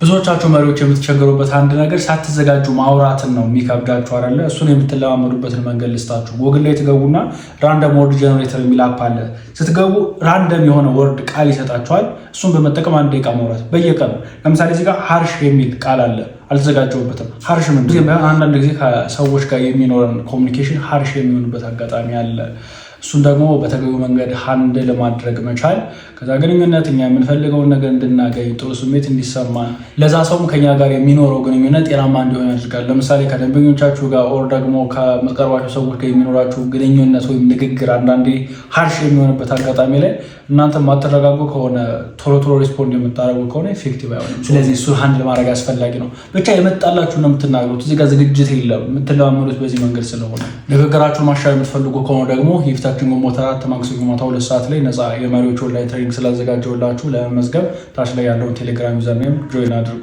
ብዙዎቻችሁ መሪዎች የምትቸገሩበት አንድ ነገር ሳትዘጋጁ ማውራትን ነው የሚከብዳችሁ አይደለ? እሱን የምትለማመዱበትን መንገድ ልስጣችሁ። ጎግል ላይ ትገቡና ራንደም ወርድ ጀነሬተር የሚል አፕ አለ። ስትገቡ ራንደም የሆነ ወርድ ቃል ይሰጣችኋል። እሱን በመጠቀም 1 ደቂቃ ማውራት በየቀኑ። ለምሳሌ እዚህ ጋር ሀርሽ የሚል ቃል አለ፣ አልተዘጋጀሁበትም። ሀርሽ ምንድን ነው? አንዳንድ ጊዜ ከሰዎች ጋር የሚኖረን ኮሚኒኬሽን ሀርሽ የሚሆንበት አጋጣሚ አለ። እሱን ደግሞ በተገቢው መንገድ ሃንድል ማድረግ መቻል ከዛ ግንኙነት እኛ የምንፈልገውን ነገር እንድናገኝ ጥሩ ስሜት እንዲሰማን ለዛ ሰውም ከኛ ጋር የሚኖረው ግንኙነት ጤናማ እንዲሆን ያደርጋል። ለምሳሌ ከደንበኞቻችሁ ጋር ኦር ደግሞ ከምትቀርባቸው ሰዎች ጋር የሚኖራችሁ ግንኙነት ወይም ንግግር አንዳንዴ ሀርሽ የሚሆንበት አጋጣሚ ላይ እናንተ ማተረጋጉ ከሆነ ቶሎ ሪስፖንድ የምታደርጉ ከሆነ ኢፌክቲቭ አይሆንም። ስለዚህ እሱን ሃንድል ማድረግ አስፈላጊ ነው። ብቻ የመጣላችሁ ነው የምትናገሩት። እዚህ ጋር ዝግጅት የለም። የምትለማመዱት በዚህ መንገድ ስለሆነ ንግግራችሁን ማሻሻል የምትፈልጉ ከሆነ ደግሞ የፊታችን ግንቦት 4 ማክሰኞ ማታ 2 ሰዓት ላይ ነፃ የመሪዎች ኦንላይን ትሬኒንግ ስላዘጋጀውላችሁ ለመመዝገብ ታች ላይ ያለውን ቴሌግራም ዩዘርኔም ጆይን አድርጉ።